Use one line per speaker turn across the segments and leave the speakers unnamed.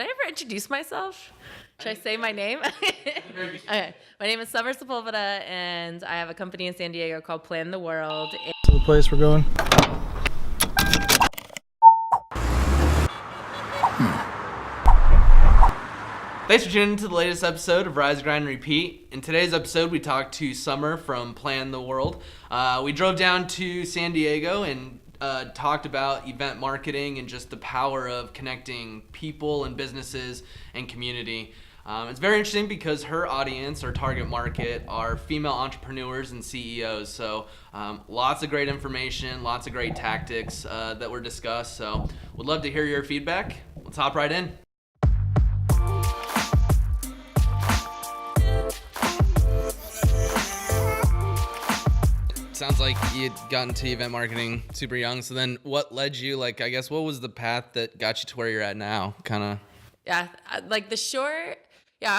Did I ever introduce myself? Should I say my name? Okay. My name is Summer Sepulveda, and I have a company in San Diego called Plan the World.
To the place we're going.
Thanks for tuning in to the latest episode of Rise, Grind, Repeat. In today's episode, we talked to Summer from Plan the World. We drove down to San Diego and talked about event marketing and just the power of connecting people and businesses and community. It's very interesting because her audience, or target market, are female entrepreneurs and CEOs. So lots of great information, lots of great tactics that were discussed. So would love to hear your feedback. Let's hop right in. Sounds like you'd gotten to event marketing super young. So then what led you, what was the path that got you to where you're at now?
Yeah, I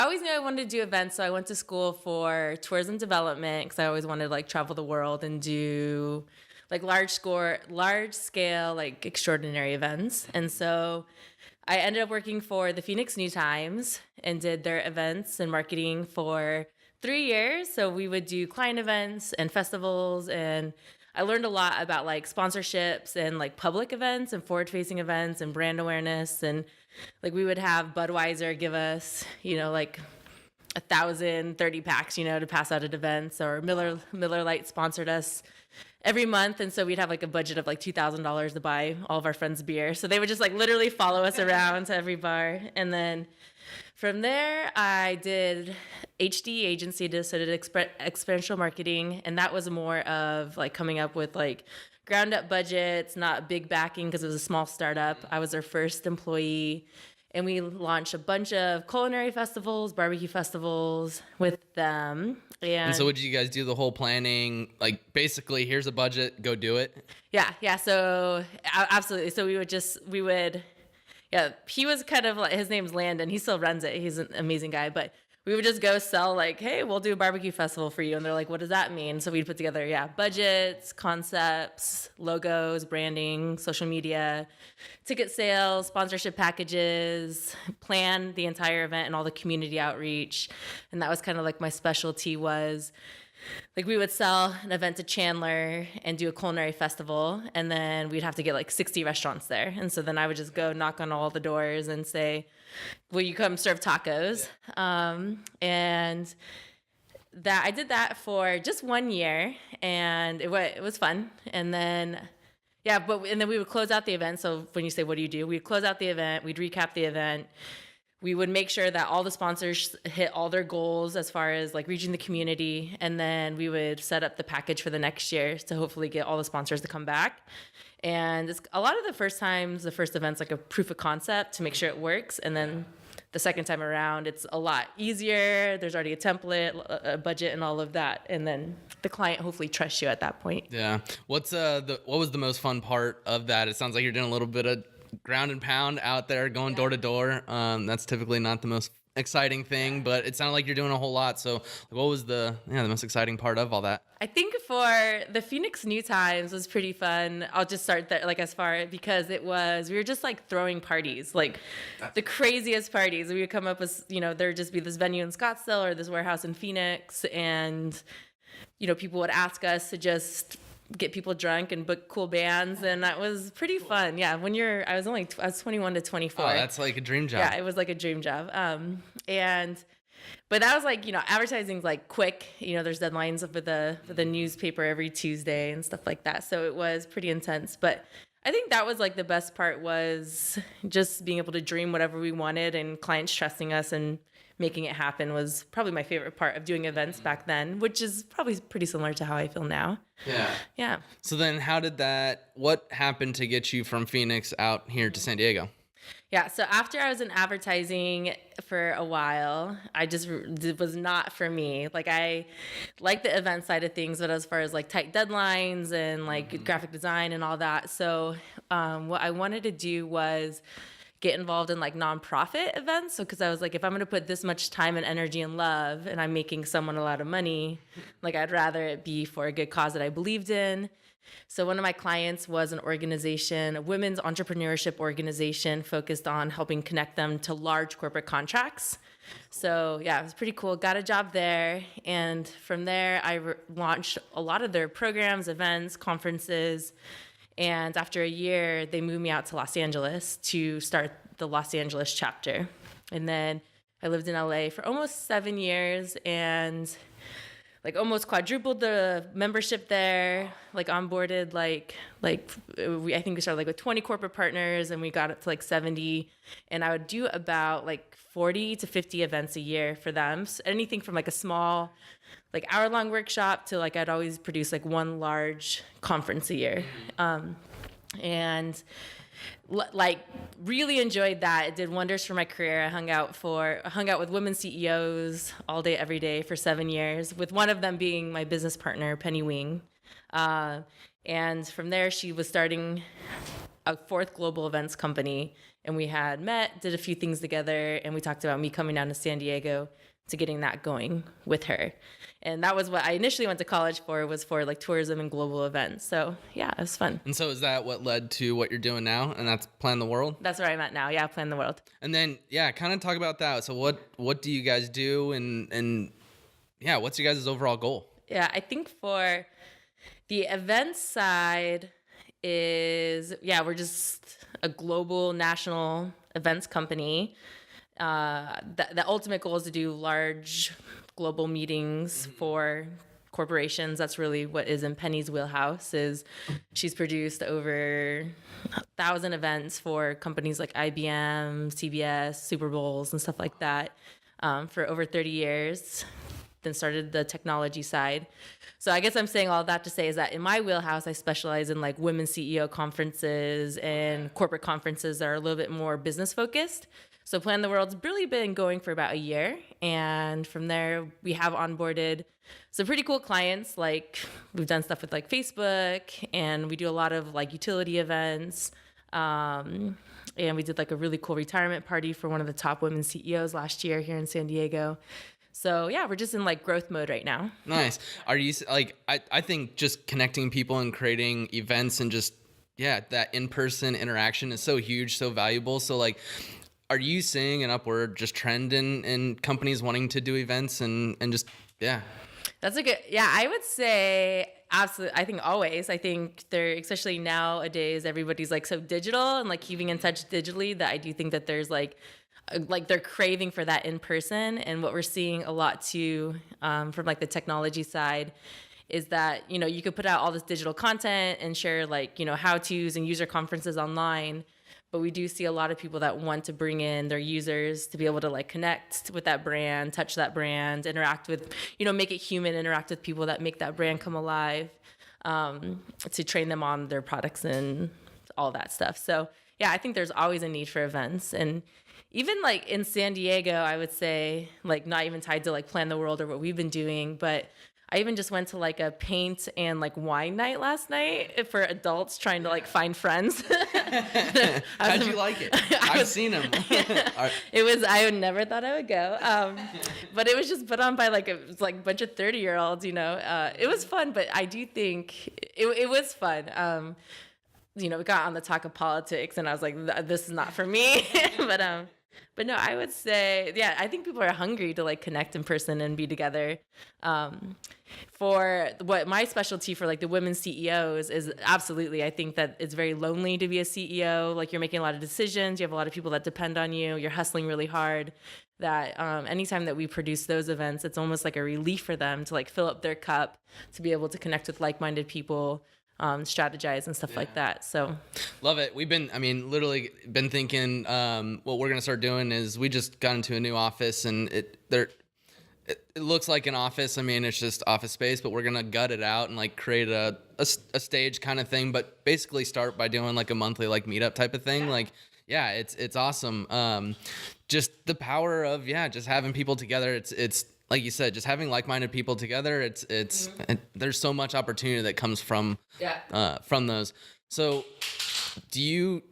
always knew I wanted to do events, so I went to school for tourism development because I always wanted to travel the world and do large scale extraordinary events. And so I ended up working for the Phoenix New Times and did their events and marketing for 3 years. So we would do client events and festivals, and I learned a lot about sponsorships and public events and forward-facing events and brand awareness. And we would have Budweiser give us 1,000 30-packs to pass out at events, or Miller Lite sponsored us every month, and so we'd have a budget of $2,000 to buy all of our friends beer. So they would just literally follow us around to every bar. And then from there, I did HD agency, so did experiential marketing, and that was more of coming up with ground up budgets, not big backing because it was a small startup. I was their first employee, and we launched a bunch of culinary festivals, barbecue festivals with them.
And so what did you guys do, the whole planning? Basically, here's a budget, go do it?
Yeah. So absolutely. So he was kind of his name's Landon. He still runs it. He's an amazing guy. But we would just go sell hey, we'll do a barbecue festival for you. And they're what does that mean? So we'd put together, budgets, concepts, logos, branding, social media, ticket sales, sponsorship packages, plan the entire event and all the community outreach. And that was kind of my specialty was we would sell an event to Chandler and do a culinary festival, and then we'd have to get 60 restaurants there. And so then I would just go knock on all the doors and say, will you come serve tacos? And that I did that for just 1 year, and it was fun. And then and then we would close out the event. So when you say, what do? We'd close out the event, we'd recap the event. We would make sure that all the sponsors hit all their goals as far as reaching the community. And then we would set up the package for the next year to hopefully get all the sponsors to come back. And it's a lot of the first event's a proof of concept to make sure it works. And then the second time around, it's a lot easier. There's already a template, a budget, and all of that. And then the client hopefully trusts you at that point.
Yeah. What was the most fun part of that? It sounds like you're doing a little bit of ground and pound out there, going door to door. That's typically not the most exciting thing, but it sounded like you're doing a whole lot. So what was the most exciting part of all that?
I think for the Phoenix New Times was pretty fun. I'll just start there, because we were just throwing parties, the craziest parties. We would come up with, there'd just be this venue in Scottsdale or this warehouse in Phoenix, and people would ask us to just get people drunk and book cool bands, and that was pretty fun. Yeah, I was 21 to 24.
Oh, that's a dream job.
Yeah, it was a dream job. But that was advertising's quick. There's deadlines for the newspaper every Tuesday and stuff like that. So it was pretty intense. But I think that was the best part was just being able to dream whatever we wanted, and clients trusting us and making it happen was probably my favorite part of doing events back then, which is probably pretty similar to how I feel now. Yeah.
So then what happened to get you from Phoenix out here to San Diego?
Yeah, so after I was in advertising for a while, it was not for me. I like the event side of things, but as far as tight deadlines and graphic design and all that. So what I wanted to do was get involved in nonprofit events. So, cause I was if I'm going to put this much time and energy and love, and I'm making someone a lot of money, I'd rather it be for a good cause that I believed in. So one of my clients was an organization, a women's entrepreneurship organization focused on helping connect them to large corporate contracts. So yeah, it was pretty cool. Got a job there. And from there, I launched a lot of their programs, events, conferences. And after a year, they moved me out to Los Angeles to start the Los Angeles chapter. And then I lived in LA for almost 7 years and like almost quadrupled the membership there, like onboarded I think we started like with 20 corporate partners and we got up to like 70. And I would do about like 40 to 50 events a year for them. So anything from like a small like hour-long workshop to like I'd always produce like one large conference a year. And like really enjoyed that. It did wonders for my career. I hung out with women CEOs all day, every day for 7 years, with one of them being my business partner, Penny Wing. And from there, she was starting a fourth global events company. And we had met, did a few things together, and we talked about me coming down to San Diego to getting that going with her. And that was what I initially went to college for, was for like tourism and global events. So yeah, it was fun.
And so is that what led to what you're doing now? And that's Plan the World?
That's where I'm at now. Yeah, Plan the World.
And then, yeah, kind of talk about that. So what do you guys do? And yeah, what's your guys' overall goal?
Yeah, I think for the event side is, we're just a global national events company. The ultimate goal is to do large global meetings for corporations. That's really what is in Penny's wheelhouse. Is she's produced over 1,000 events for companies like IBM, CBS, Super Bowls, and stuff like that for over 30 years. Then started the technology side. So I guess I'm saying all that to say is that in my wheelhouse, I specialize in like women CEO conferences and corporate conferences that are a little bit more business focused. So Plan the World's really been going for about a year. And from there, we have onboarded some pretty cool clients. Like we've done stuff with like Facebook, and we do a lot of like utility events. And we did like a really cool retirement party for one of the top women CEOs last year here in San Diego. So yeah, we're just in like growth mode right now.
Nice. Are you like, I think just connecting people and creating events and just, that in-person interaction is so huge, so valuable. So like, are you seeing an upward just trend in companies wanting to do events and just,
That's a good, I would say absolutely. I think always. I think especially nowadays, everybody's like so digital and like keeping in touch digitally, that I do think that there's like they're craving for that in person. And what we're seeing a lot too from like the technology side is that, you could put out all this digital content and share like, how-tos and user conferences online. But we do see a lot of people that want to bring in their users to be able to like connect with that brand, touch that brand, interact with, make it human, interact with people that make that brand come alive, to train them on their products and all that stuff. So I think there's always a need for events. And even like in San Diego, I would say, like not even tied to like Plan the World or what we've been doing, but I even just went to like a paint and like wine night last night for adults trying to like find friends.
How'd you like it? I've seen them.
It was, I never thought I would go. But it was just put on by like a bunch of 30-year-olds, it was fun, but I do think it was fun. We got on the talk of politics and I was like, this is not for me. But no, I would say, I think people are hungry to like connect in person and be together. For what my specialty for like the women CEOs is, absolutely, I think that it's very lonely to be a CEO. Like you're making a lot of decisions. You have a lot of people that depend on you. You're hustling really hard. That anytime that we produce those events, it's almost like a relief for them to like fill up their cup, to be able to connect with like-minded people, strategize and stuff like that. So
love it. We've been, literally been thinking, what we're going to start doing is we just got into a new office and it looks like an office. It's just office space, but we're going to gut it out and like create a stage kind of thing, but basically start by doing like a monthly, like meetup type of thing. It's awesome. Just the power of, just having people together. It's, like you said, just having like-minded people together, there's so much opportunity that comes from those. So do you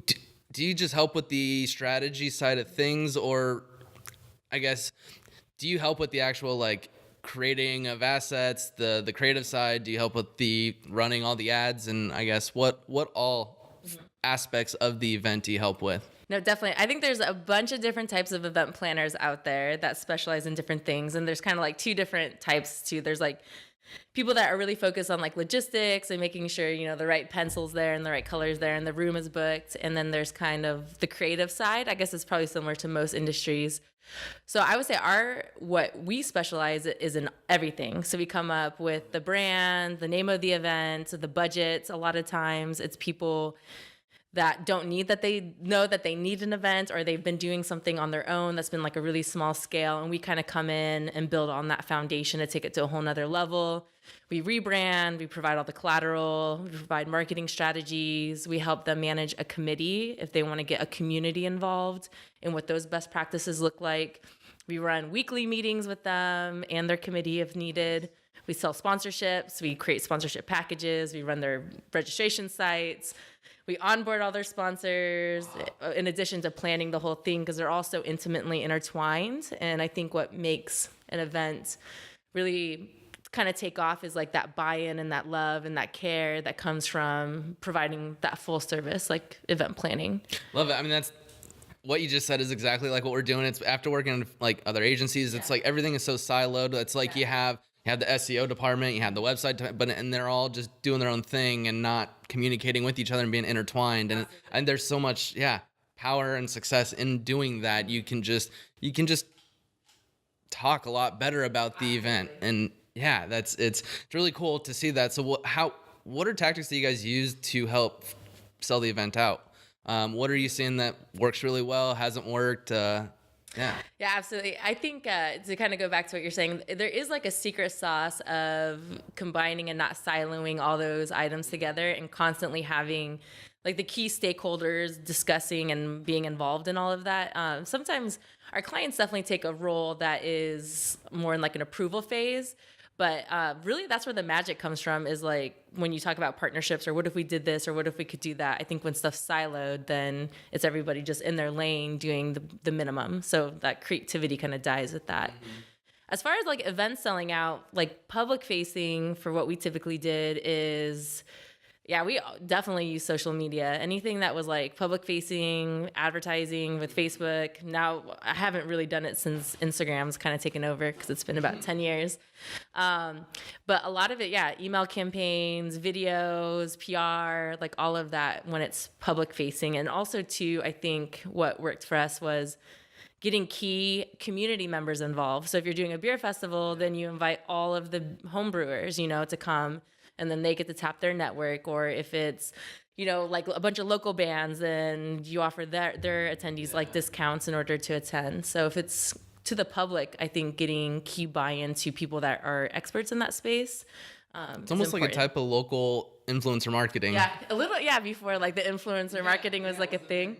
just help with the strategy side of things, or I guess, do you help with the actual like creating of assets, the creative side? Do you help with the running all the ads? And I guess what all aspects of the event do you help with?
No, definitely. I think there's a bunch of different types of event planners out there that specialize in different things. And there's kind of like two different types too. There's like people that are really focused on like logistics and making sure, the right pencils there and the right colors there and the room is booked. And then there's kind of the creative side. I guess it's probably similar to most industries. So I would say what we specialize is in everything. So we come up with the brand, the name of the event, the budgets. A lot of times it's people that don't need that they know that they need an event, or they've been doing something on their own that's been like a really small scale, and we kind of come in and build on that foundation to take it to a whole nother level. We rebrand, we provide all the collateral, we provide marketing strategies, we help them manage a committee if they want to get a community involved in what those best practices look like. We run weekly meetings with them and their committee if needed. We sell sponsorships, we create sponsorship packages, we run their registration sites. We onboard all their sponsors in addition to planning the whole thing, because they're all so intimately intertwined. And I think what makes an event really kind of take off is like that buy-in and that love and that care that comes from providing that full service, like event planning.
Love it. I mean, that's what you just said is exactly like what we're doing. It's after working in like other agencies, it's like everything is so siloed. It's like you have the SEO department, you have the website, and they're all just doing their own thing and not communicating with each other and being intertwined. And there's so much, power and success in doing that. You can just talk a lot better about the event. And it's really cool to see that. So what are tactics that you guys use to help sell the event out? What are you seeing that works really well, hasn't worked? Yeah,
absolutely. I think to kind of go back to what you're saying, there is like a secret sauce of combining and not siloing all those items together and constantly having like the key stakeholders discussing and being involved in all of that. Sometimes our clients definitely take a role that is more in like an approval phase. But really, that's where the magic comes from, is like when you talk about partnerships or what if we did this or what if we could do that. I think when stuff's siloed, then it's everybody just in their lane doing the minimum. So that creativity kind of dies with that. Mm-hmm. As far as like events selling out, like public facing for what we typically did is... we definitely use social media. Anything that was like public facing, advertising with Facebook. Now, I haven't really done it since Instagram's kind of taken over because it's been about 10 years. But a lot of it, email campaigns, videos, PR, like all of that when it's public facing. And also too, I think what worked for us was getting key community members involved. So if you're doing a beer festival, then you invite all of the home brewers, to come, and then they get to tap their network. Or if it's, like a bunch of local bands, then you offer their attendees like discounts in order to attend. So if it's to the public, I think getting key buy-in to people that are experts in that space.
It's almost like a type of local influencer marketing.
Yeah, a little, before like the influencer marketing was like a thing.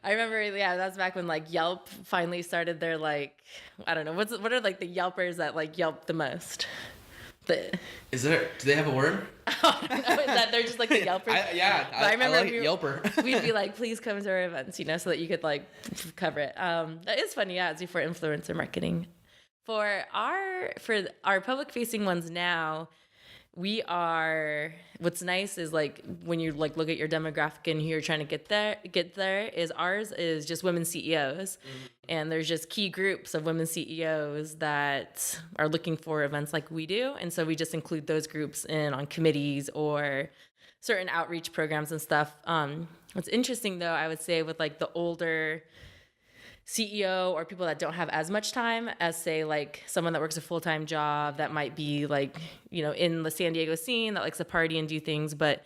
I remember, that's back when like Yelp finally started their like, I don't know, what are like the Yelpers that like Yelp the most? Do they have a word? Oh, no, is that they're just like the Yelpers? I remember
I like Yelper.
We'd be like, please come to our events, so that you could like cover it. That is funny, it's for influencer marketing. For our public facing ones now, what's nice is like when you like look at your demographic and who you're trying to get there is ours is just women CEOs. Mm-hmm. And there's just key groups of women CEOs that are looking for events like we do. And so we just include those groups in on committees or certain outreach programs and stuff. What's interesting though, I would say with like the older CEO or people that don't have as much time as say like someone that works a full-time job that might be like, in the San Diego scene that likes to party and do things, but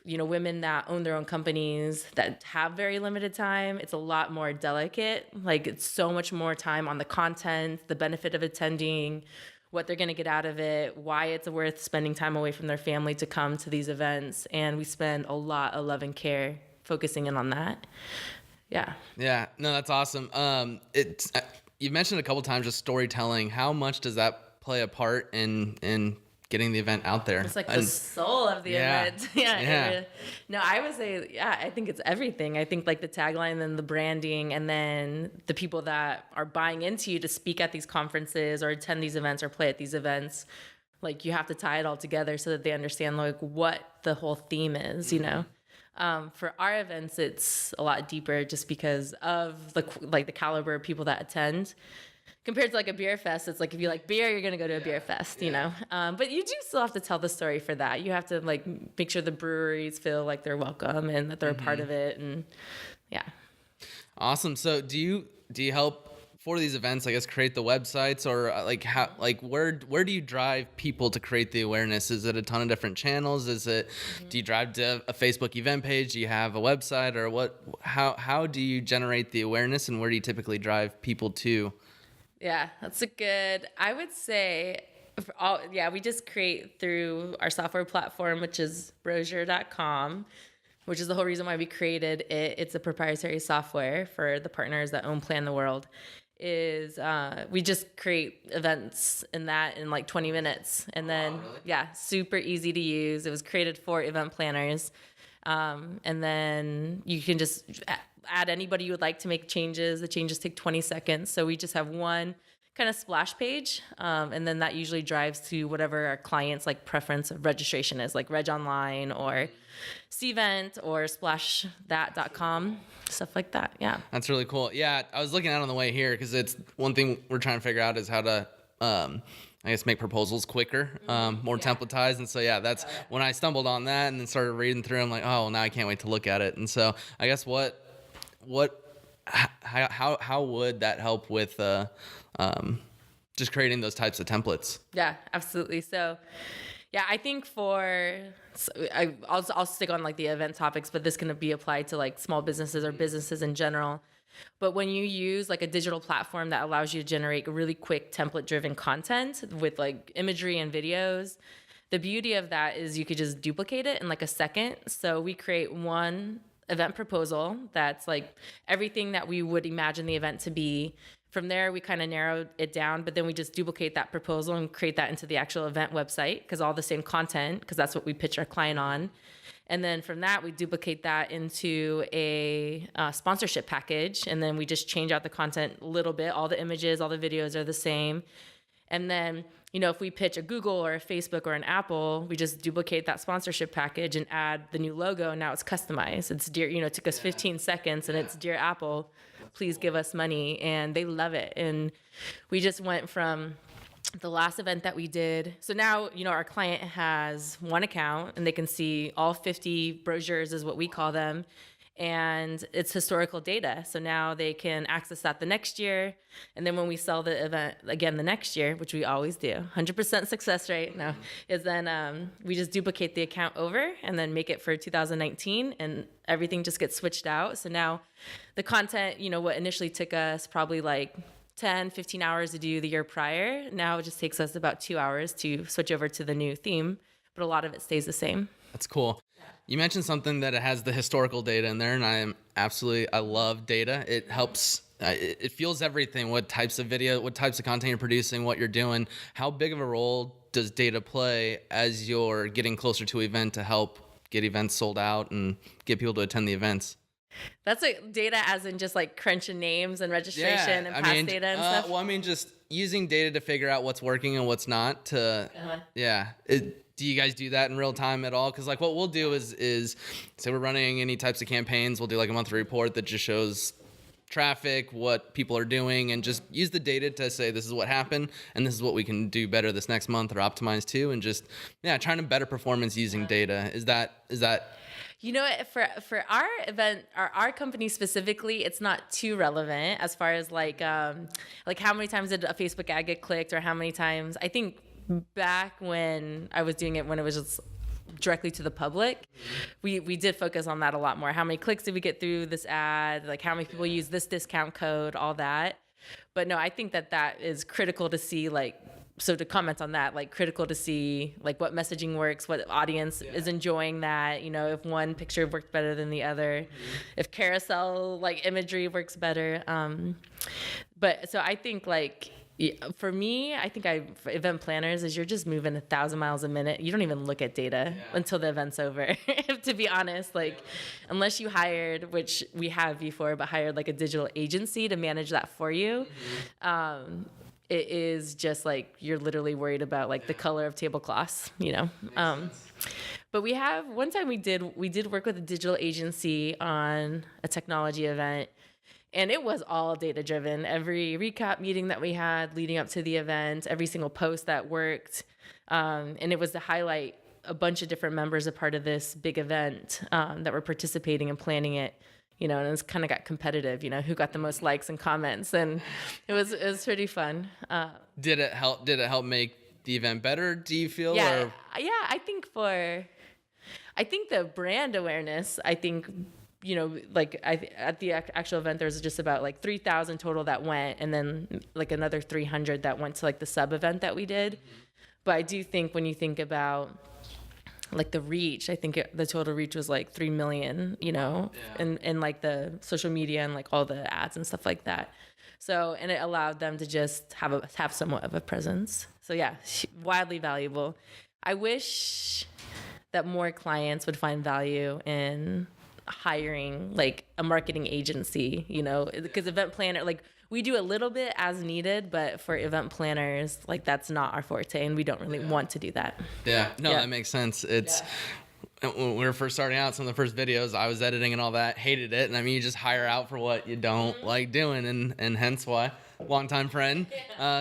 women that own their own companies that have very limited time, it's a lot more delicate. Like it's so much more time on the content, the benefit of attending, what they're going to get out of it, why it's worth spending time away from their family to come to these events. And we spend a lot of love and care focusing in on that. Yeah, no, that's awesome. You mentioned a couple times just storytelling. How much does that play a part in
getting the event out there.
It's like the soul of the event.
Yeah.
No, I would say, I think it's everything. I think like the tagline and the branding, and then the people that are buying into you to speak at these conferences or attend these events or play at these events. Like you have to tie it all together so that they understand like what the whole theme is, you know? For our events, it's a lot deeper just because of the caliber of people that attend. Compared to like a beer fest, it's like if you like beer, you're gonna go to a beer fest, you know. But you do still have to tell the story for that. You have to like make sure the breweries feel like they're welcome and that they're a part of it, and yeah.
Awesome. So do you help for these events, I guess, create the websites, or where do you drive people to create the awareness? Is it a ton of different channels? Is it do you drive to a Facebook event page? Do you have a website, or what? How do you generate the awareness, and where do you typically drive people to?
Yeah, that's a good, I would say, we just create through our software platform, which is brochure.com, which is the whole reason why we created it. It's a proprietary software for the partners that own Plan the World. We just create events in like 20 minutes. And then, really? Super easy to use. It was created for event planners. And then you can just add anybody you would like to make changes. The changes take 20 seconds. So we just have one kind of splash page. And then that usually drives to whatever our client's like preference of registration is, like Reg Online or Cvent or splashthat.com, stuff like that. Yeah.
That's really cool. Yeah. I was looking at it on the way here because it's one thing we're trying to figure out is how to, I guess, make proposals quicker, more templatized. And so, that's when I stumbled on that and then started reading through, I'm like, oh, now I can't wait to look at it. And so I guess how would that help with just creating those types of templates?
Yeah, absolutely. So, I think I'll stick on like the event topics, but this can be applied to like small businesses or businesses in general. But when you use like a digital platform that allows you to generate really quick template-driven content with like imagery and videos, the beauty of that is you could just duplicate it in like a second. So we create one event proposal that's like everything that we would imagine the event to be. From there, we kind of narrowed it down, but then we just duplicate that proposal and create that into the actual event website, because all the same content, because that's what we pitch our client on. And then from that, we duplicate that into a sponsorship package. And then we just change out the content a little bit. All the images, all the videos are the same. And then, if we pitch a Google or a Facebook or an Apple, we just duplicate that sponsorship package and add the new logo. And now it's customized. It's dear, it took us 15 seconds and it's Dear Apple, please give us money. And they love it. And we just went from the last event that we did. So now, our client has one account and they can see all 50 brochures is what we call them. And it's historical data. So now they can access that the next year. And then when we sell the event again the next year, which we always do, 100% success rate now, is then we just duplicate the account over and then make it for 2019, and everything just gets switched out. So now the content, what initially took us probably like 10, 15 hours to do the year prior, now it just takes us about 2 hours to switch over to the new theme, but a lot of it stays the same. That's
cool. You mentioned something that it has the historical data in there, and I love data. It helps, it fuels everything, what types of video, what types of content you're producing, what you're doing. How big of a role does data play as you're getting closer to an event to help get events sold out and get people to attend the events?
That's like data as in just like crunching names and registration and past data and stuff?
Well, just using data to figure out what's working and what's not to, do you guys do that in real time at all? Because like what we'll do is say we're running any types of campaigns, we'll do like a monthly report that just shows traffic, what people are doing, and just use the data to say this is what happened and this is what we can do better this next month or optimize to, and just trying to better performance using data. Is that
for our event, our company specifically, it's not too relevant as far as like how many times did a Facebook ad get clicked, or how many times. I think back when I was doing it, when it was just directly to the public, we did focus on that a lot more. How many clicks did we get through this ad? Like how many people use this discount code, all that. But no, I think that is critical to see, so to comment on that, critical to see what messaging works, what audience is enjoying that, if one picture worked better than the other, if carousel imagery works better. But so I think Yeah, for me, I think for event planners is you're just moving 1,000 miles a minute. You don't even look at data until the event's over. To be honest, like unless you hired, which we have before, but hired like a digital agency to manage that for you. It is just like you're literally worried about like the color of tablecloths, you know. But we have one time we did work with a digital agency on a technology event. And it was all data driven. Every recap meeting that we had leading up to the event, every single post that worked. And it was to highlight a bunch of different members a part of this big event that were participating and planning it. You know, and it kind of got competitive, you know, who got the most likes and comments. And it was pretty fun.
Did it help make the event better, do you feel?
Yeah, I think the brand awareness, you know, like at the actual event, there was just about like 3,000 total that went, and then like another 300 that went to like the sub event that we did. But I do think when you think about like the reach, I think the total reach was like 3 million, you know, and like the social media and like all the ads and stuff like that. So, and it allowed them to just have somewhat of a presence. So yeah, wildly valuable. I wish that more clients would find value in hiring like a marketing agency, you know, because event planner, like we do a little bit as needed, but for event planners, like that's not our forte, and we don't really want to do that.
That makes sense. It's when we were first starting out, some of the first videos I was editing and all that, hated it. And I mean, you just hire out for what you don't like doing, and hence why longtime friend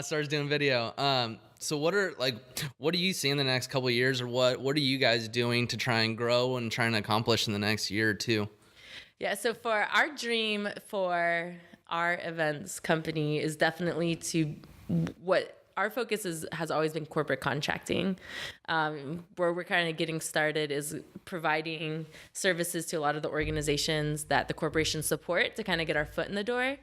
starts doing video. So what do you see in the next couple of years, or what are you guys doing to try and grow and trying to accomplish in the next year or two?
Yeah, so for our dream for our events company is definitely what our focus has always been corporate contracting. Where we're kind of getting started is providing services to a lot of the organizations that the corporations support to kind of get our foot in the door.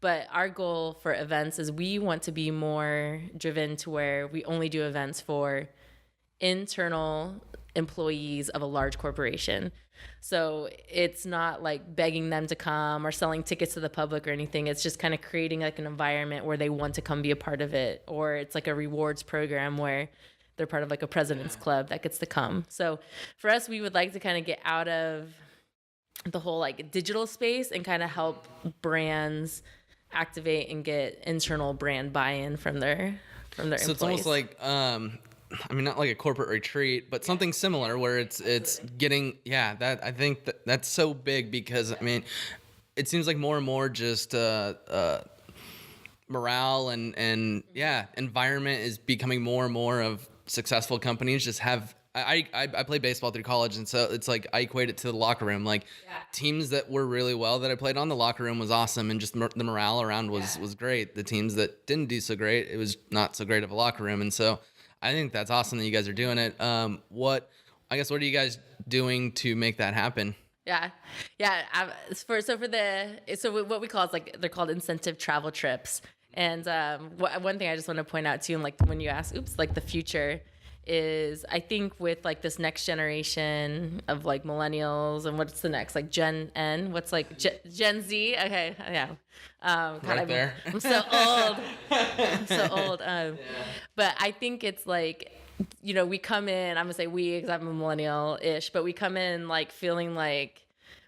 But our goal for events is we want to be more driven to where we only do events for internal employees of a large corporation. So it's not like begging them to come or selling tickets to the public or anything. It's just kind of creating like an environment where they want to come be a part of it. Or it's like a rewards program where they're part of like a president's club that gets to come. So for us, we would like to kind of get out of the whole like digital space and kind of help brands activate and get internal brand buy-in from their employees.
So it's almost like I mean, not like a corporate retreat, but something similar where it's getting that I think that's so big because I mean, it seems like more and more just morale and environment is becoming more and more of successful companies just have. I played baseball through college, and so it's like I equate it to the locker room. Like teams that were really well that I played on, the locker room was awesome, and just the morale around was great. The teams that didn't do so great, it was not so great of a locker room, and so I think that's awesome that you guys are doing it. What are you guys doing to make that happen?
Yeah. So what we call is like they're called incentive travel trips, and one thing I just want to point out too, and like when you ask, like the future. Is I think with like this next generation of like millennials and what's the next like Gen N, what's like Gen Z? Okay, yeah.
There.
I'm so old. But I think it's like, you know, we come in. I'm gonna say we because I'm a millennial-ish, but we come in like feeling like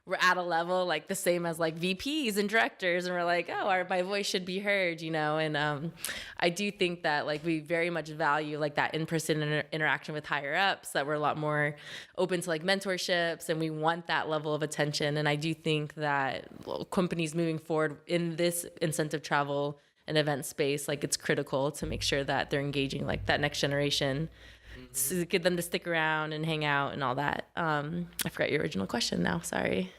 we're at a level like the same as like VPs and directors, and we're like, my voice should be heard, you know. And I do think that like we very much value like that in-person interaction with higher ups, that we're a lot more open to like mentorships, and we want that level of attention. And I do think that companies moving forward in this incentive travel and event space, like it's critical to make sure that they're engaging like that next generation. To get them to stick around and hang out and all that. I forgot your original question now. Sorry.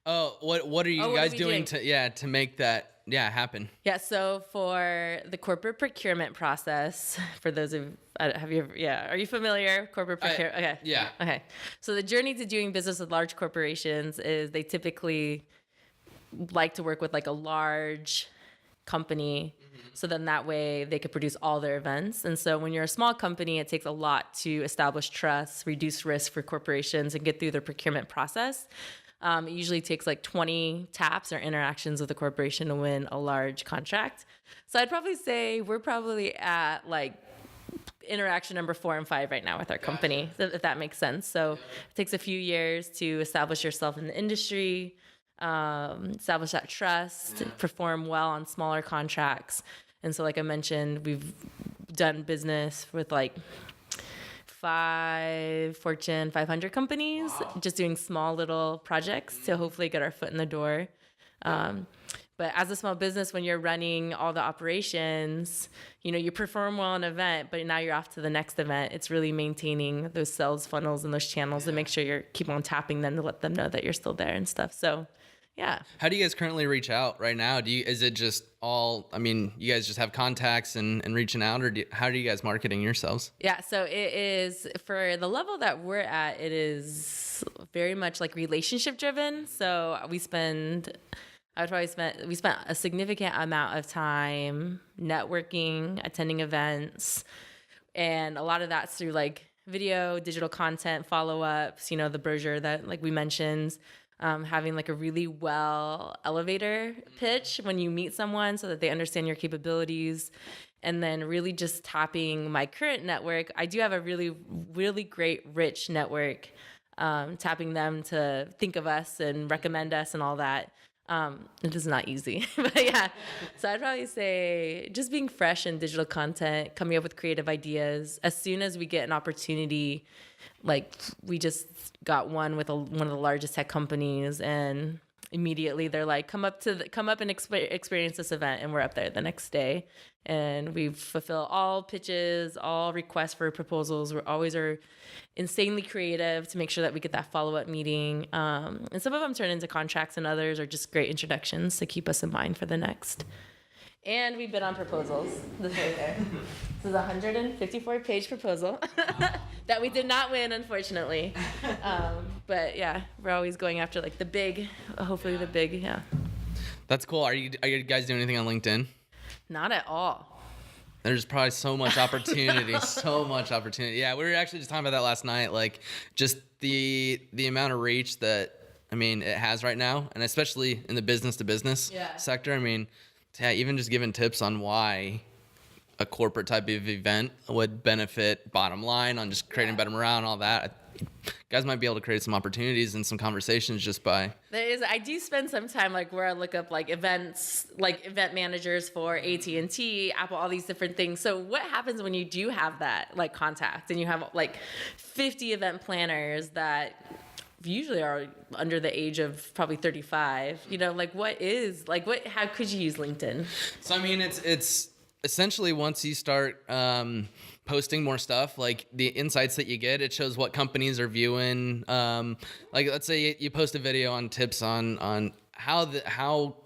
Oh, what are you guys doing to make that happen? Yeah,
so for the corporate procurement process, for those of are you familiar? Corporate procurement? Okay.
Yeah.
Okay. So the journey to doing business with large corporations is they typically like to work with like a large company. So then that way they could produce all their events. And so when you're a small company, it takes a lot to establish trust, reduce risk for corporations, and get through their procurement process. It usually takes like 20 taps or interactions with the corporation to win a large contract. So I'd probably say we're probably at like interaction number 4 and 5 right now with our company, if that makes sense. So it takes a few years to establish yourself in the industry, establish that trust, perform well on smaller contracts. And so, like I mentioned, we've done business with like 5 Fortune 500 companies, just doing small little projects to hopefully get our foot in the door. But as a small business, when you're running all the operations, you perform well in an event, but now you're off to the next event. It's really maintaining those sales funnels and those channels to make sure you keep on tapping them to let them know that you're still there and stuff. So, yeah.
How do you guys currently reach out right now? Is it just all, you guys just have contacts and reaching out, or how are you guys marketing yourselves?
Yeah, so it is, for the level that we're at, it is very much like relationship driven. So we spent a significant amount of time networking, attending events, and a lot of that's through like video, digital content, follow-ups, the brochure that like we mentioned, having like a really well elevator pitch when you meet someone so that they understand your capabilities, and then really just tapping my current network. I do have a really, really great, rich network, tapping them to think of us and recommend us and all that. It is not easy, but yeah. So I'd probably say just being fresh in digital content, coming up with creative ideas. As soon as we get an opportunity, like we just got one with one of the largest tech companies, and immediately they're like, come up and experience this event, and we're up there the next day, and we fulfill all pitches, all requests for proposals. We always are insanely creative to make sure that we get that follow-up meeting, and some of them turn into contracts, and others are just great introductions to keep us in mind for the next. And we bid on proposals. This right there. This is a 154-page proposal that we did not win, unfortunately. But yeah, we're always going after like the big, hopefully the big, yeah.
That's cool. Are you guys doing anything on LinkedIn?
Not at all.
There's probably so much opportunity, so much opportunity. Yeah, we were actually just talking about that last night. Like, just the amount of reach that it has right now, and especially in the business to business sector. Yeah, even just giving tips on why a corporate type of event would benefit bottom line on just creating better morale and all that. Guys might be able to create some opportunities and some conversations just by.
I do spend some time like where I look up like events, like event managers for AT&T, Apple, all these different things. So what happens when you do have that like contact and you have like 50 event planners that usually are under the age of probably 35, how could you use LinkedIn? So
it's essentially once you start posting more stuff, like the insights that you get, it shows what companies are viewing. Like let's say you post a video on tips on how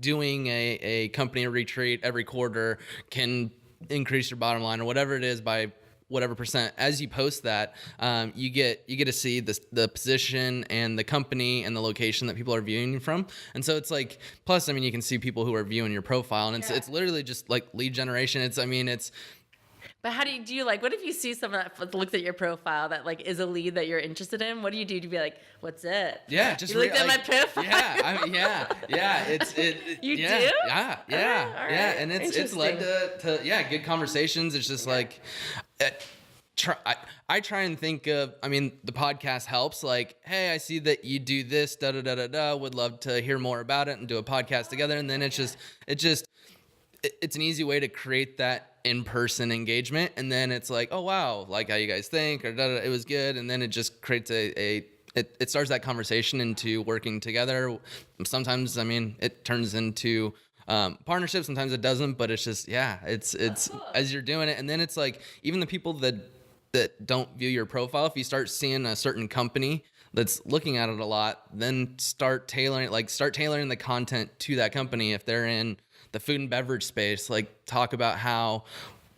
doing a company retreat every quarter can increase your bottom line or whatever it is by whatever percent. As you post that, you get to see the position and the company and the location that people are viewing you from. And so it's like, plus, you can see people who are viewing your profile, and it's literally just like lead generation.
But how do you like, what if you see someone that looks at your profile that like is a lead that you're interested in? What do you do to be like, what's it?
Yeah, just
you looked at my profile.
Yeah,
You do?
Yeah.
Right.
And it's led to good conversations. It's just like, I try and think of, the podcast helps. Like, hey, I see that you do this, da da da da da. Would love to hear more about it and do a podcast together. And then it's an easy way to create that in-person engagement. And then it's like, oh wow, like how you guys think, or da, da, it was good. And then it just creates it starts that conversation into working together. Sometimes, it turns into partnership. Sometimes it doesn't, but it's just, it's cool. As you're doing it. And then it's like, even the people that don't view your profile, if you start seeing a certain company that's looking at it a lot, then start tailoring the content to that company. If they're in the food and beverage space, like talk about how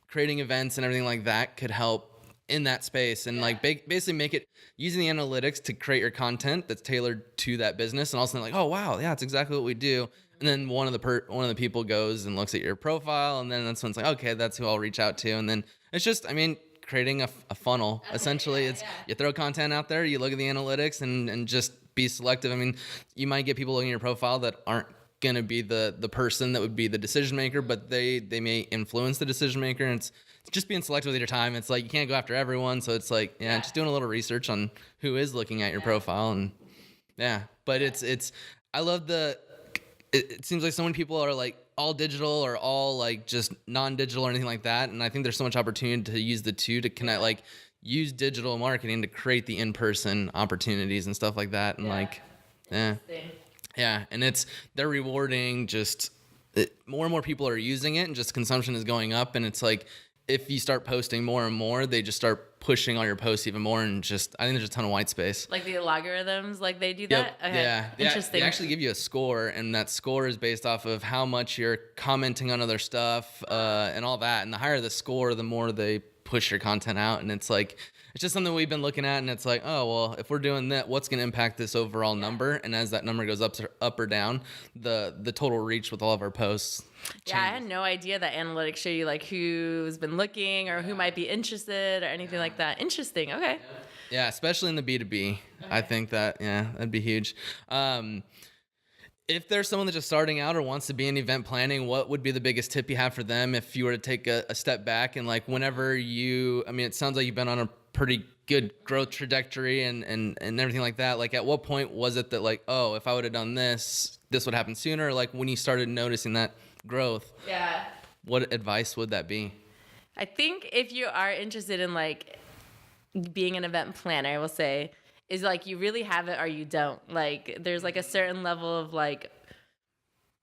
creating events and everything like that could help in that space, and like basically make it using the analytics to create your content that's tailored to that business. And also like, oh wow, yeah, that's exactly what we do. And then one of the people goes and looks at your profile, and then that's when it's like, okay, that's who I'll reach out to. And then it's just, creating a funnel. Essentially, you throw content out there, you look at the analytics, and just be selective. I mean, you might get people looking at your profile that aren't going to be the person that would be the decision maker, but they may influence the decision maker. And it's just being selective with your time. It's like you can't go after everyone. So it's like, just doing a little research on who is looking at your profile. And but it's I love it seems like so many people are like all digital or all like just non-digital or anything like that. And I think there's so much opportunity to use the two to connect, like use digital marketing to create the in-person opportunities and stuff like that. And and they're rewarding. More and more people are using it, and just consumption is going up. And it's like, if you start posting more and more, they just start pushing all your posts even more. And I think there's a ton of white space.
Like the algorithms, like they do that?
Yep.
Okay.
Yeah.
Interesting.
They actually give you a score, and that score is based off of how much you're commenting on other stuff and all that. And the higher the score, the more they push your content out. And it's like, it's just something we've been looking at, and it's like, oh, well, if we're doing that, what's going to impact this overall number? And as that number goes up or down, the total reach with all of our posts changes.
Yeah, I had no idea that analytics show you like who's been looking or who might be interested or anything like that. Interesting. Okay.
Yeah, especially in the B2B. Okay. I think that'd be huge. If there's someone that's just starting out or wants to be in event planning, what would be the biggest tip you have for them if you were to take a step back and like whenever it sounds like you've been on a pretty good growth trajectory and everything like that. Like at what point was it that like, oh, if I would have done this would happen sooner? Like when you started noticing that growth, what advice would that be?
I think if you are interested in like being an event planner, I will say, is like you really have it or you don't. Like there's like a certain level of like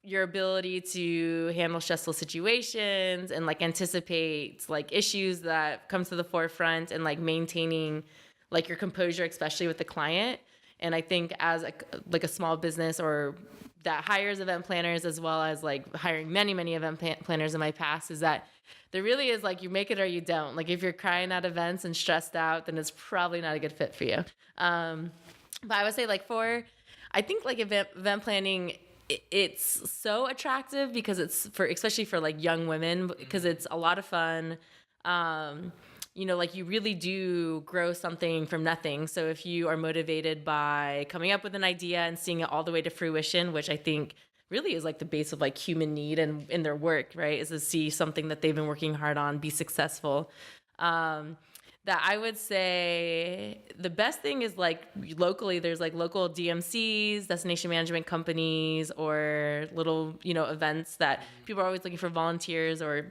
your ability to handle stressful situations and like anticipate like issues that come to the forefront and like maintaining like your composure, especially with the client. And I think as a small business or that hires event planners, as well as like hiring many event planners in my past, is that there really is like you make it or you don't. Like if you're crying at events and stressed out, then it's probably not a good fit for you. But I would say like I think like event planning, it's so attractive because it's especially for like young women, because it's a lot of fun. Like you really do grow something from nothing. So if you are motivated by coming up with an idea and seeing it all the way to fruition, which I think really is like the base of like human need and in their work, right, is to see something that they've been working hard on be successful. That I would say the best thing is like locally, there's like local DMCs, destination management companies, or little, events that people are always looking for volunteers or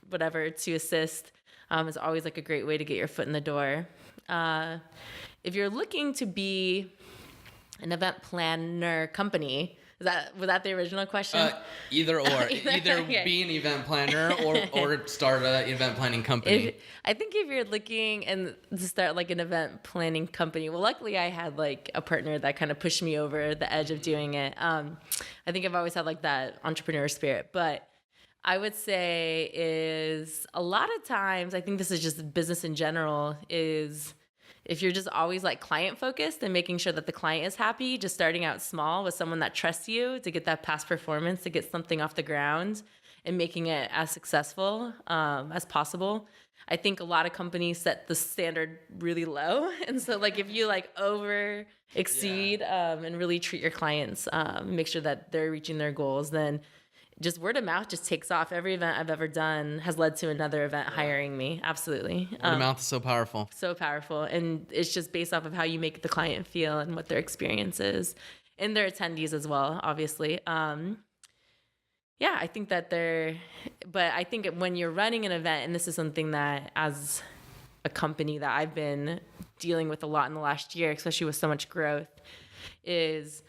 whatever to assist. Is always like a great way to get your foot in the door. If you're looking to be an event planner company, was that the original question?
Either or. Either okay. Be an event planner or start an event planning company.
I think if you're looking to start like an event planning company, well, luckily I had like a partner that kind of pushed me over the edge of doing it. I think I've always had like that entrepreneur spirit, but I would say is a lot of times, I think this is just business in general, is if you're just always like client focused and making sure that the client is happy, just starting out small with someone that trusts you to get that past performance, to get something off the ground and making it as successful as possible. I think a lot of companies set the standard really low. And so like if you like over exceed and really treat your clients, make sure that they're reaching their goals, then just word of mouth just takes off. Every event I've ever done has led to another event hiring me. Absolutely.
Word of mouth is so powerful.
So powerful. And it's just based off of how you make the client feel and what their experience is, and their attendees as well, obviously. I think that but I think when you're running an event, and this is something that as a company that I've been dealing with a lot in the last year, especially with so much growth, is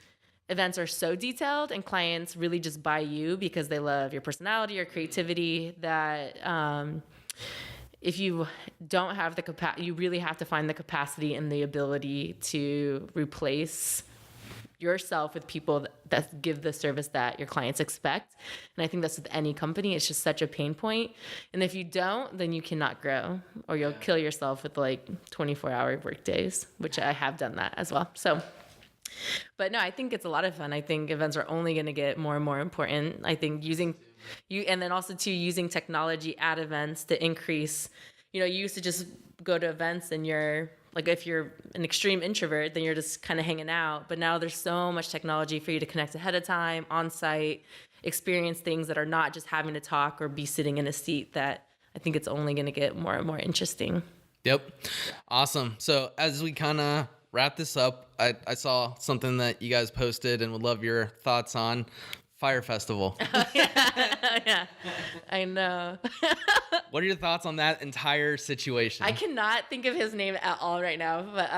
events are so detailed and clients really just buy you because they love your personality or creativity, that if you don't have the capacity, you really have to find the capacity and the ability to replace yourself with people that give the service that your clients expect. And I think that's with any company. It's just such a pain point. And if you don't, then you cannot grow, or you'll kill yourself with like 24-hour work days, which I have done that as well. So, but no, I think it's a lot of fun. I think events are only going to get more and more important. I think and then also using technology at events to increase, you used to just go to events and your like if you're an extreme introvert, then you're just kind of hanging out. But now there's so much technology for you to connect ahead of time, on site, experience things that are not just having to talk or be sitting in a seat, that I think it's only going to get more and more interesting.
Yep. Awesome. So as we kind of wrap this up, I saw something that you guys posted and would love your thoughts on Fire Festival.
Yeah, I know.
What are your thoughts on that entire situation?
I cannot think of his name at all right now, but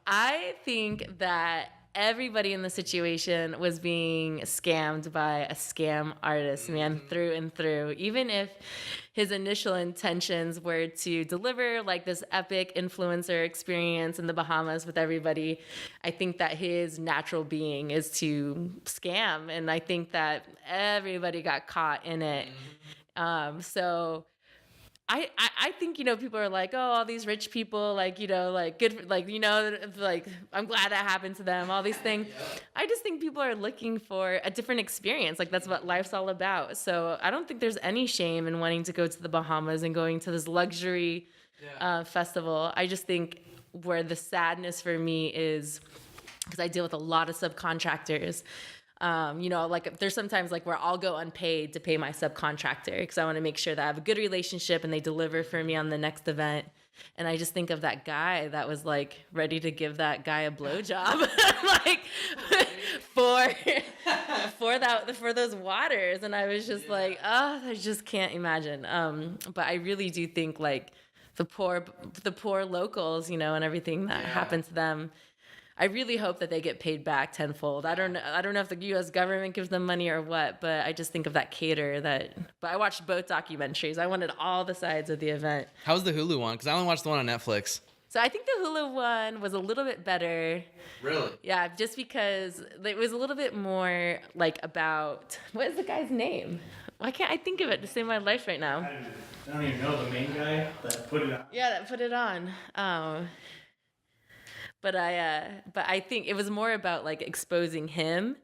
I think that everybody in the situation was being scammed by a scam artist, man, through and through. Even if his initial intentions were to deliver like this epic influencer experience in the Bahamas with everybody, I think that his natural being is to scam. And I think that everybody got caught in it. So I think, people are like, oh, all these rich people, like, like good, like, like, I'm glad that happened to them, all these things. I just think people are looking for a different experience. Like, that's what life's all about. So I don't think there's any shame in wanting to go to the Bahamas and going to this luxury festival. I just think where the sadness for me is, because I deal with a lot of subcontractors. Like there's sometimes like where I'll go unpaid to pay my subcontractor because I want to make sure that I have a good relationship and they deliver for me on the next event. And I just think of that guy that was like ready to give that guy a blowjob, like for those waters. And I was just like, oh, I just can't imagine. But I really do think like the poor locals, and everything that happened to them. I really hope that they get paid back tenfold. I don't know if the U.S. government gives them money or what, but I just think of that caterer but I watched both documentaries. I wanted all the sides of the event.
How was the Hulu one? Because I only watched the one on Netflix.
So I think the Hulu one was a little bit better.
Really?
Yeah, just because it was a little bit more like about, what is the guy's name? Why can't I think of it to save my life right now?
I don't even know the main guy that put it on.
Yeah, that put it on. But I think it was more about like exposing him.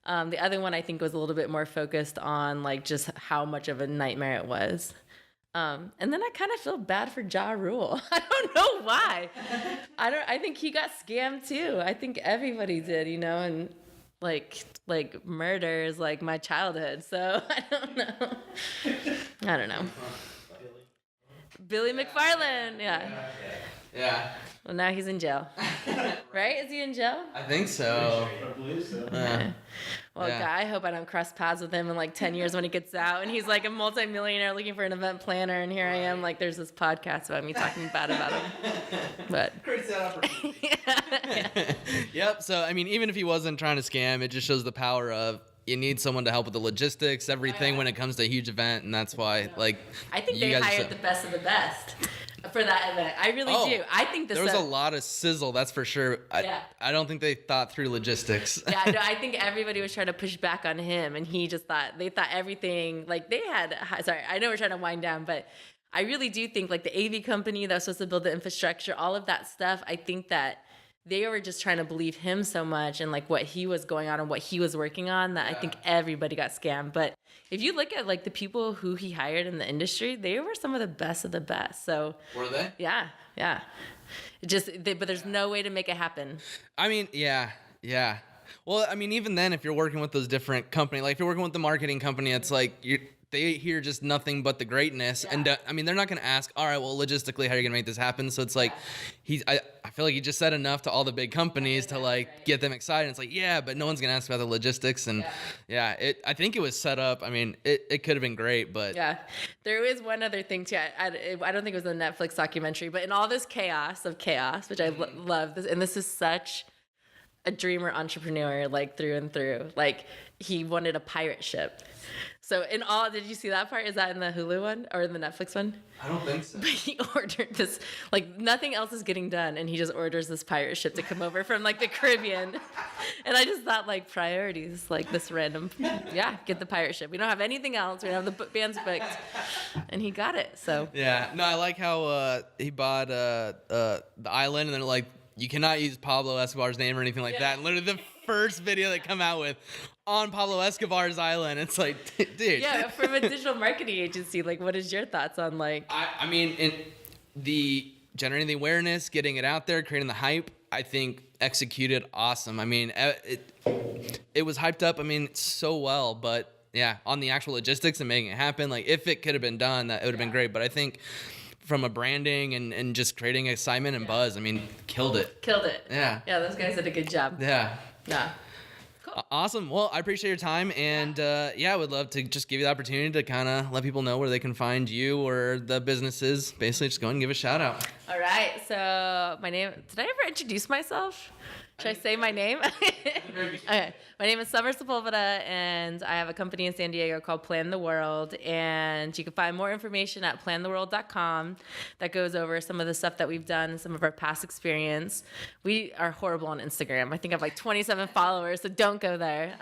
The other one I think was a little bit more focused on like just how much of a nightmare it was. And then I kind of feel bad for Ja Rule. I don't know why. I think he got scammed too. I think everybody did, and like murder is like my childhood. So I don't know. Billy McFarland, yeah.
Yeah.
Well, now he's in jail. Right? Is he in jail?
I think so.
I believe so.
Well, God, I hope I don't cross paths with him in like 10 years when he gets out and he's like a multimillionaire looking for an event planner, and here I am, like there's this podcast about me talking bad about him. But
Great setup. Yep. So, I mean, even if he wasn't trying to scam, it just shows the power of you need someone to help with the logistics, everything when it comes to a huge event, and that's why, like,
I think they hired the best of the best for that event. I really do. I think
there was a lot of sizzle, that's for sure. I don't think they thought through logistics.
Yeah, no, I think everybody was trying to push back on him, and he just thought everything, like they had, sorry, I know we're trying to wind down, but I really do think like the AV company that was supposed to build the infrastructure, all of that stuff, I think that they were just trying to believe him so much and like what he was going on and what he was working on that I think everybody got scammed. But if you look at like the people who he hired in the industry, they were some of the best of the best. So
were they?
Yeah. But there's no way to make it happen.
I mean, yeah. Well, I mean, even then, if you're working with those different companies, like if you're working with the marketing company, it's like they hear just nothing but the greatness. Yeah. And I mean, they're not going to ask, all right, well, logistically, how are you going to make this happen? So it's like, I feel like he just said enough to all the big companies to like get them excited. It's like, yeah, but no one's going to ask about the logistics. And I think it was set up. I mean, it could have been great, but.
Yeah. There is one other thing too. I don't think it was a Netflix documentary, but in all this chaos, which I love this, and this is such a dreamer entrepreneur, like through and through, like he wanted a pirate ship. So did you see that part? Is that in the Hulu one or in the Netflix one?
I don't think so.
But he ordered this, like nothing else is getting done, and he just orders this pirate ship to come over from like the Caribbean. And I just thought like priorities, like this random, get the pirate ship. We don't have anything else. We don't have the band's booked, and he got it. So
yeah, no, I like how he bought the island, and they're like, you cannot use Pablo Escobar's name or anything like that. And literally the first video they come out with on Pablo Escobar's island, it's like, dude.
Yeah, from a digital marketing agency, like, what is your thoughts on like?
I mean, in the generating the awareness, getting it out there, creating the hype. I think executed awesome. I mean, it was hyped up. I mean, so well, but yeah, on the actual logistics and making it happen, like if it could have been done, that it would have been great. But I think from a branding and just creating excitement and buzz, I mean, killed it.
Killed it.
Yeah.
Yeah, those guys did a good job.
Yeah.
Yeah.
Awesome. Well, I appreciate your time, and I would love to just give you the opportunity to kind of let people know where they can find you or the businesses. Basically, just go ahead and give a shout out.
All right. So my name. Did I ever introduce myself? Should I say my name? Okay. My name is Summer Sepulveda, and I have a company in San Diego called Plan the World. And you can find more information at plantheworld.com that goes over some of the stuff that we've done, some of our past experience. We are horrible on Instagram. I think I have like 27 followers, so don't go there.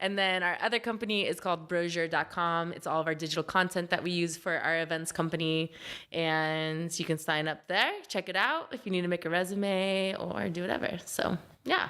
And then our other company is called brochure.com. It's all of our digital content that we use for our events company. And you can sign up there, check it out if you need to make a resume or do whatever. So, yeah.